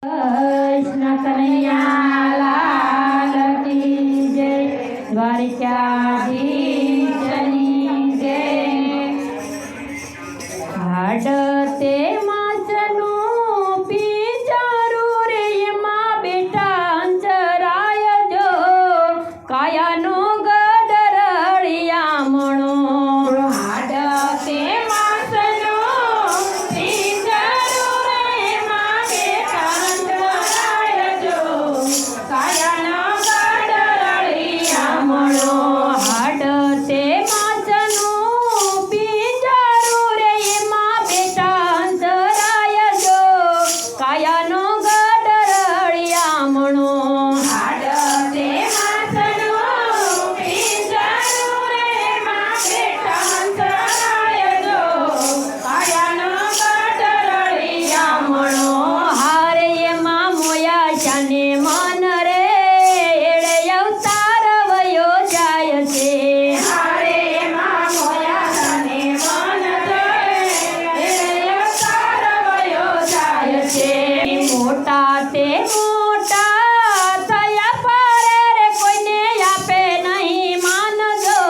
कृष्ण कन्हैया लाल की जय। દ્વારિકાધીશની જય। હાડતે માસનું પીચારું રે એમાં બેટા અંતરાય જો કાયાનો ગડરળિયામણો। હાડતે માસનું પીચારું રે એમાં બેટા અંતરાય જો કાયાનો ગડરળિયામણો। હાડતે માસનું પીચારું રે એમાં બેટા અંતરાય જો કાયાનો ગડરળિયામણો। હાડતે માસનું પીચારું રે એમાં બેટા અંતરાય જો કાયાનો ગડરળિયામણો। હારે એમાં મોયા શાને મન રે એળે અવતાર વયો જાય છે। હારે એમાં મોયા શાને મન રે એળે અવતાર વયો જાય છે। મોટા તે મોટા થયા પારે રે કોઈને આપે નહીં માનજો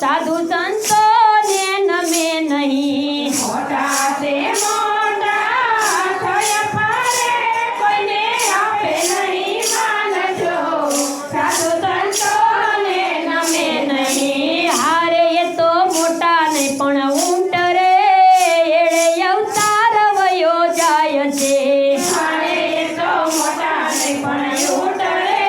સાધુ સંતોને નમે નહીં। મોટા તે મોટા થયા પારે કોઈને આપે નહીં માનજો સાધુ સંતોને નમે નહીં। હારે એ તો મોટા નહીં પણ ઊંટ રે એળે અવતાર વયો જાય છે। હારે એ તો મોટા નહીં પણ ઊંટ રે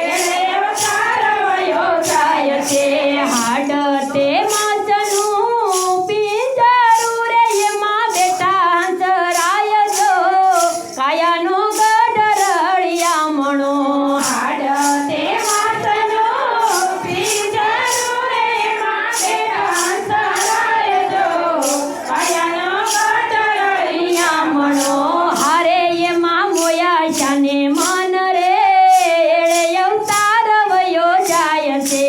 એળે અવતાર વયો જાય છે। હાડતે માસનું પીંજારું રે એમાં બેટા અંતરાય જો કાયાનો ગડરળિયામણો। હાડતે માસનું પીંજારું રે એમાં બેટા અંતરાય જો કાયાનો ગડરળિયામણો। હારે એમાં મોયા શાને મન રે એળે અવતાર વયો જાય છે।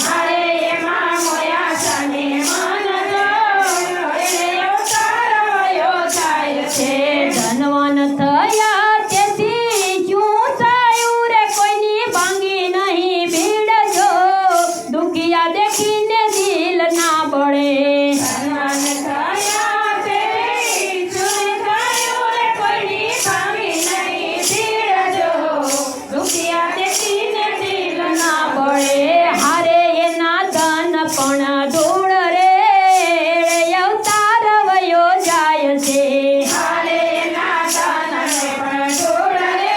હારે એમાં મોયા શાને મન રે એળે અવતાર વયો જાય છે। ધનવાન થયા તેથી શું થયું રે કોઈની ભાંગી નહીં ભીડ જો દુખિયા દેખીને દિલ ના બળે। ધનવાન થયા તેથી શું થયું રે કોઈની ભાંગી નહીં ભીડ જો દુખિયા દેખીને દિલ ના બળે। હારે એના ધન પણ ધૂળ રે એળે અવતાર વયો જાય છે। હારે એના ધન પણ ધૂળ રે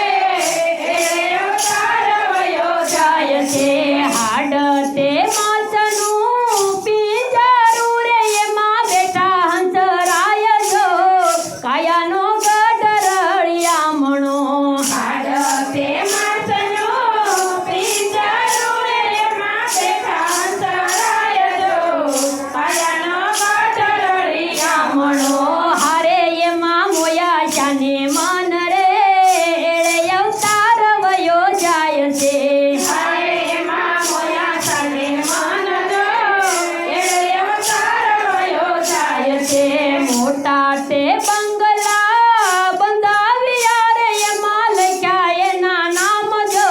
એળે અવતાર વયો જાય છે। હાડતે માસનું પીંજારું રે એમાં બેટા અંતરાય જો કાયાનો ગડરળિયામણો। હાડતે માસનું પીંજારું રે એમાં બેટા અંતરાય જો કાયાનો ગડરળિયામણો। હારે એમાં મોયા શાને મન રે એળે અવતાર વયો જાય છે। હારે એમાં મોયા શાને મન રે એળે અવતાર વયો જાય છે। મોટા તે બંગલા બંધાવ્યા રે એમાં લખ્યા એના નામ જો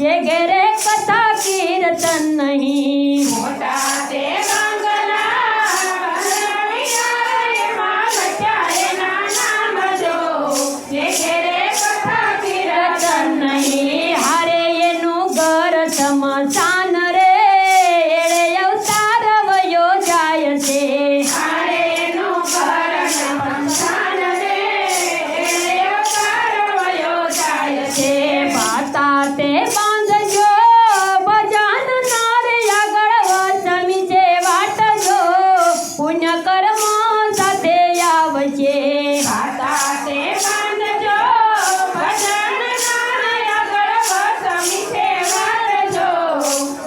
જે ઘેરે કથા કીર્તન નહીં। મોટા તે બંગલા બંધાવ્યા રે એમાં લખ્યા એના નામ જો જે ઘેરે કથા કીર્તન નહીં। હારે એનું ઘર સ્મશાન રે એળે અવતાર વયો જાય છે। હારે એનું ઘર સ્મશાન રે એળે અવતાર વયો જાય છે। પાતા તે બાંધજો ભજન નાર આગળ વસમી છે વાટ જો પુણ્ય કર્મ સાથે આવશે। પાતા તે બાંધજો ભજન નાર આગળ વસમી છે વાટ જો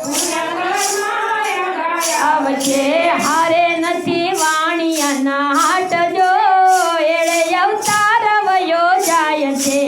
પુણ્ય કર્મ આગળ આવશે। હારે નથી વાણિયાના હાટ જો એળે અવતાર વયો જાય છે।